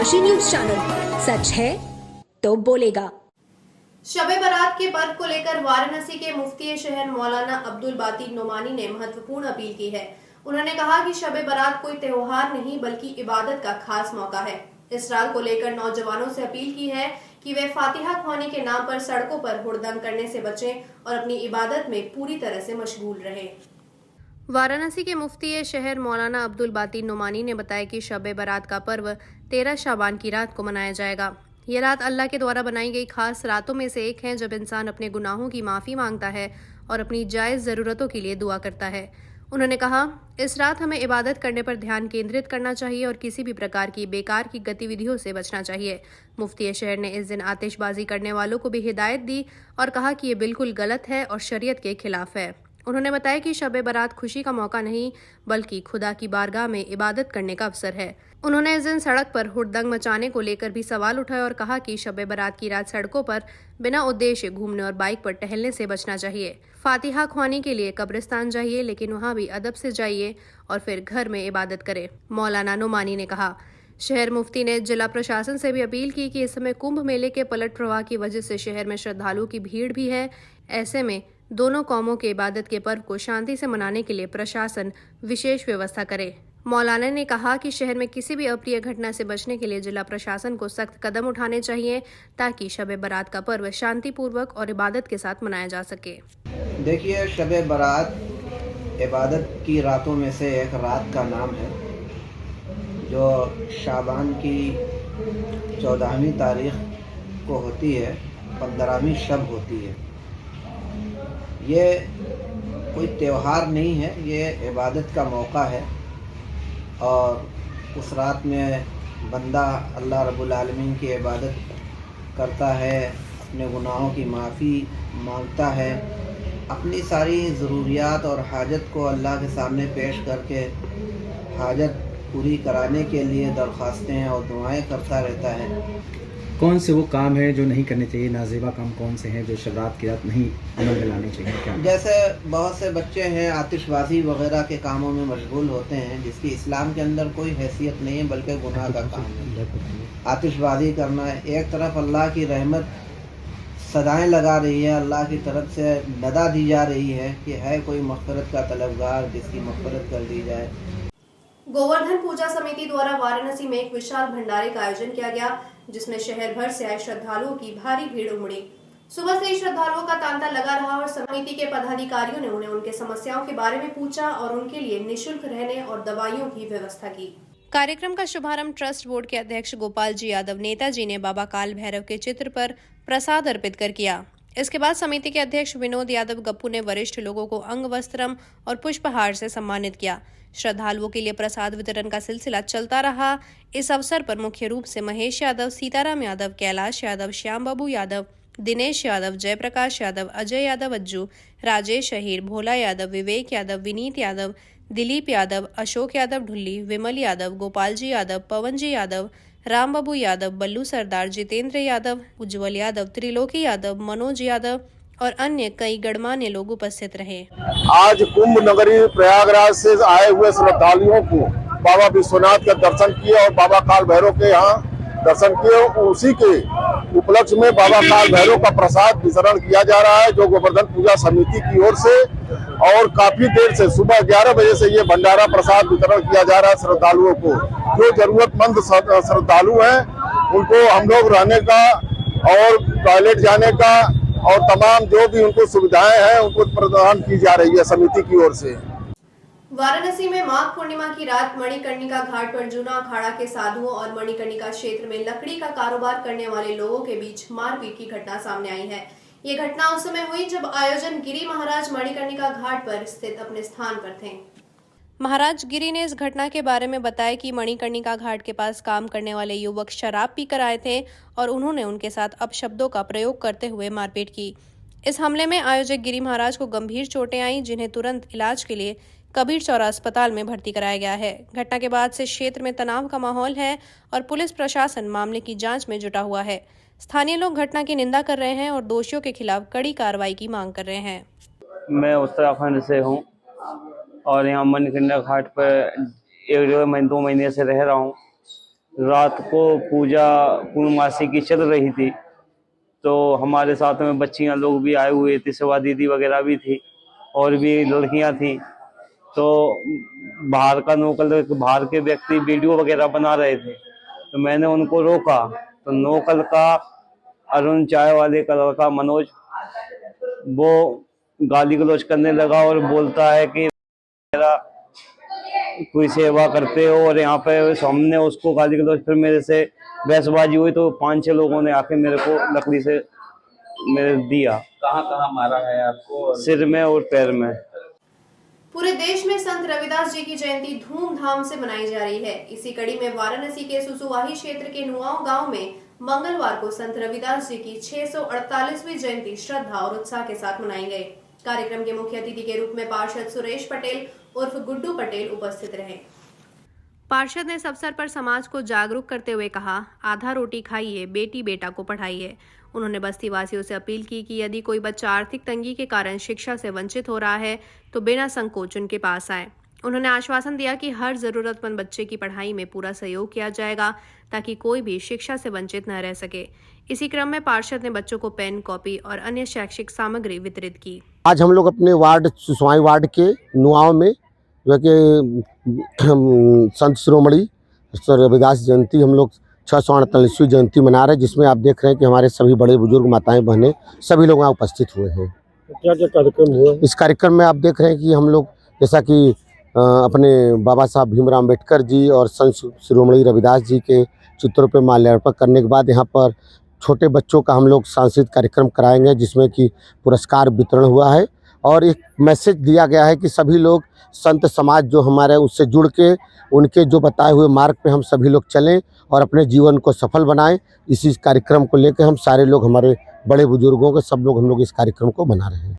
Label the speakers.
Speaker 1: Kashi news channel, सच है तो बोलेगा।
Speaker 2: शबे बारात के पर्व को लेकर वाराणसी के मुफ्ती शहर मौलाना अब्दुल बाती नोमानी ने महत्वपूर्ण अपील की है। उन्होंने कहा कि शबे बारात कोई त्योहार नहीं बल्कि इबादत का खास मौका है। इस रात को लेकर नौजवानों से अपील की है कि वे फातिहा ख्वानी के नाम पर सड़कों पर हुड़दंग करने से बचें और अपनी इबादत में पूरी तरह से मशगूल रहें। वाराणसी के मुफ्ती शहर मौलाना अब्दुल बाती नोमानी ने बताया कि शब बारात का पर्व 13 शाबान की रात को मनाया जाएगा। ये रात अल्लाह के द्वारा बनाई गई खास रातों में से एक है जब इंसान अपने गुनाहों की माफ़ी मांगता है और अपनी जायज़ ज़रूरतों के लिए दुआ करता है। उन्होंने कहा, इस रात हमें इबादत करने पर ध्यान केंद्रित करना चाहिए और किसी भी प्रकार की बेकार की गतिविधियों से बचना चाहिए। मुफ्ती शहर ने इस दिन आतिशबाजी करने वालों को भी हिदायत दी और कहा कि ये बिल्कुल गलत है और शरीयत के खिलाफ है। उन्होंने बताया कि शब बारात खुशी का मौका नहीं बल्कि खुदा की बारगाह में इबादत करने का अवसर है। उन्होंने इस दिन सड़क पर हुड़दंग मचाने को लेकर भी सवाल उठाए और कहा कि शब बारात की रात सड़कों पर बिना उद्देश्य घूमने और बाइक पर टहलने से बचना चाहिए। फातिहा ख्वानी के लिए कब्रिस्तान जाइए, लेकिन वहाँ भी अदब से जाइए और फिर घर में इबादत करें। मौलाना नोमानी ने कहा। शहर मुफ्ती ने जिला प्रशासन से भी अपील की कि इस समय कुंभ मेले के पलट प्रवाह की वजह से शहर में श्रद्धालुओं की भीड़ भी है। ऐसे में दोनों कौमों के इबादत के पर्व को शांति से मनाने के लिए प्रशासन विशेष व्यवस्था करे। मौलाना ने कहा कि शहर में किसी भी अप्रिय घटना से बचने के लिए जिला प्रशासन को सख्त कदम उठाने चाहिए ताकि शब बारात का पर्व शांतिपूर्वक और इबादत के साथ मनाया जा सके।
Speaker 3: देखिए, शब बारात इबादत की रातों में से एक रात का नाम है जो शाबान की 14वीं तारीख को होती है, 15वीं शब होती है। ये कोई त्यौहार नहीं है, ये इबादत का मौका है और उस रात में बंदा अल्लाह रब्बुल आलमीन की इबादत करता है, अपने गुनाहों की माफ़ी मांगता है, अपनी सारी ज़रूरियात और हाजत को अल्लाह के सामने पेश करके हाजत पूरी कराने के लिए दरख्वास्तें और दुआएं करता रहता है।
Speaker 4: कौन से वो काम है जो नहीं करने चाहिए, नाजेबा काम कौन से हैं जो शब रात की रात नहीं अमल में लाने चाहिए? क्या
Speaker 3: जैसे बहुत से बच्चे हैं आतिशबाजी वगैरह के कामों में मशगूल होते हैं जिसकी इस्लाम के अंदर कोई हैसियत नहीं है बल्कि गुनाह का काम है। आतिशबाजी करना है, एक तरफ अल्लाह की रहमत सदाएं लगा रही है, अल्लाह की तरफ से नदा दी जा रही है कि है कोई मग़फ़िरत का तलबगार जिसकी मग़फ़िरत कर दी जाए।
Speaker 2: गोवर्धन पूजा समिति द्वारा वाराणसी में एक विशाल भंडारे का आयोजन किया गया जिसमें शहर भर से आए श्रद्धालुओं की भारी भीड़ उमड़ी। सुबह से ही श्रद्धालुओं का तांता लगा रहा और समिति के पदाधिकारियों ने उन्हें उनके समस्याओं के बारे में पूछा और उनके लिए निःशुल्क रहने और दवाइयों की व्यवस्था की। कार्यक्रम का शुभारंभ ट्रस्ट बोर्ड के अध्यक्ष गोपाल जी यादव नेताजी ने बाबा काल भैरव के चित्र पर प्रसाद अर्पित कर किया। इसके बाद समिति के अध्यक्ष विनोद यादव गप्पू ने वरिष्ठ लोगों को अंग वस्त्रम और पुष्पहार से सम्मानित किया। श्रद्धालुओं के लिए प्रसाद वितरण का सिलसिला चलता रहा। इस अवसर पर मुख्य रूप से महेश यादव, सीताराम यादव, कैलाश यादव, श्याम बाबू यादव, दिनेश यादव, जयप्रकाश यादव, अजय यादव अज्जू, राजेश अहीर, भोला यादव, विवेक यादव, विनीत यादव, दिलीप यादव, अशोक यादव ढुल्ली, विमल यादव, गोपाल जी यादव, पवन जी यादव, राम बाबू यादव, बल्लू सरदार, जितेंद्र यादव, उज्जवल यादव, त्रिलोकी यादव, मनोज यादव और अन्य कई गणमान्य लोग उपस्थित रहे।
Speaker 5: आज कुंभ नगरी प्रयागराज से आए हुए श्रद्धालुओं को बाबा विश्वनाथ का दर्शन किए और बाबा काल भैरव के यहाँ दर्शन किए। उसी के उपलक्ष्य में बाबा काल भैरव का प्रसाद वितरण किया जा रहा है जो गोवर्धन पूजा समिति की ओर से, और काफी देर से सुबह 11 बजे से ये भंडारा प्रसाद वितरण किया जा रहा है श्रद्धालुओं को। जो जरूरतमंद श्रद्धालु हैं उनको हम लोग रहने का और टॉयलेट जाने का और तमाम जो भी उनको सुविधाएं हैं उनको प्रदान की जा रही है समिति की ओर से।
Speaker 2: वाराणसी में माघ पूर्णिमा की रात मणिकर्णिका घाट पर जूना अखाड़ा के साधुओं और मणिकर्णिका क्षेत्र में लकड़ी का कारोबार करने वाले लोगों के बीच मारपीट की घटना सामने आई है। ये घटना उस समय हुई जब आयोजन गिरी महाराज मणिकर्णिका घाट पर स्थित अपने स्थान पर थे। महाराज गिरी ने इस घटना के बारे में बताया कि मणिकर्णिका घाट के पास काम करने वाले युवक शराब पीकर आए थे और उन्होंने उनके साथ अपशब्दों का प्रयोग करते हुए मारपीट की। इस हमले में आयोजक गिरी महाराज को गंभीर चोटें आईं, जिन्हें तुरंत इलाज के लिए कबीर चौरा अस्पताल में भर्ती कराया गया है। घटना के बाद से क्षेत्र में तनाव का माहौल है और पुलिस प्रशासन मामले की जांच में जुटा हुआ है। स्थानीय लोग घटना की निंदा कर रहे हैं और दोषियों के खिलाफ कड़ी कार्रवाई की मांग कर रहे हैं।
Speaker 6: मैं उत्तराखंड से हूँ और यहाँ मणिकर्णिका घाट पर 1 2 महीने से रह रहा हूँ। रात को पूजा पूर्णमासी की चल रही थी, तो हमारे साथ में बच्चियां लोग भी आए हुए थे, सेवा दीदी वगैरह भी थी और भी लड़कियां थी। तो बाहर के व्यक्ति वीडियो वगैरह बना रहे थे, तो मैंने उनको रोका। तो नोकल का अरुण चाय वाले का लड़का मनोज वो गाली गलौज करने लगा और बोलता है कि मेरा कोई सेवा करते हो, और यहाँ पे सामने उसको गाली गलौज, फिर मेरे से बहसबाजी हुई। तो 5-6 लोगों ने आके मेरे को लकड़ी से मेरे दिया।
Speaker 7: कहाँ कहाँ मारा है आपको?
Speaker 6: सिर में और पैर में।
Speaker 2: पूरे देश में संत रविदास जी की जयंती धूमधाम से मनाई जा रही है। इसी कड़ी में वाराणसी के सुसुवाही क्षेत्र के नुआव गांव में मंगलवार को संत रविदास जी की 648वीं जयंती श्रद्धा और उत्साह के साथ मनाई गई। कार्यक्रम के मुख्य अतिथि के रूप में पार्षद सुरेश पटेल उर्फ गुड्डू पटेल उपस्थित रहे। पार्षद ने इस अवसर पर समाज को जागरूक करते हुए कहा, आधा रोटी खाइए, बेटी बेटा को पढ़ाइए। उन्होंने बस्ती वासियों से अपील की कि यदि कोई बच्चा आर्थिक तंगी के कारण शिक्षा से वंचित हो रहा है तो बिना संकोच उनके पास आए। उन्होंने आश्वासन दिया कि हर जरूरतमंद बच्चे की पढ़ाई में पूरा सहयोग किया जाएगा ताकि कोई भी शिक्षा से वंचित न रह सके। इसी क्रम में पार्षद ने बच्चों को पेन, कॉपी और अन्य शैक्षिक सामग्री वितरित की।
Speaker 8: आज हम लोग अपने वार्ड सुसवाई वार्ड के नुआव में जो कि संत शिरोमणि रविदास जयंती हम लोग 648वीं जयंती मना रहे हैं, जिसमें आप देख रहे हैं कि हमारे सभी बड़े बुजुर्ग, माताएं, बहनें सभी लोग यहाँ उपस्थित हुए हैं।
Speaker 5: क्या क्या कार्यक्रम हुआ?
Speaker 8: इस कार्यक्रम में आप देख रहे हैं कि हम लोग जैसा कि अपने बाबा साहब भीमराव अम्बेडकर जी और संत शिरोमणि रविदास जी के चित्रों पर माल्यार्पण करने के बाद यहाँ पर छोटे बच्चों का हम लोग सांस्कृतिक कार्यक्रम कराएंगे, जिसमें कि पुरस्कार वितरण हुआ है और एक मैसेज दिया गया है कि सभी लोग संत समाज जो हमारे उससे जुड़ के उनके जो बताए हुए मार्ग पे हम सभी लोग चलें और अपने जीवन को सफल बनाएं। इसी कार्यक्रम को लेकर हम सारे लोग, हमारे बड़े बुजुर्गों के सब लोग, हम लोग इस कार्यक्रम को बना रहे हैं।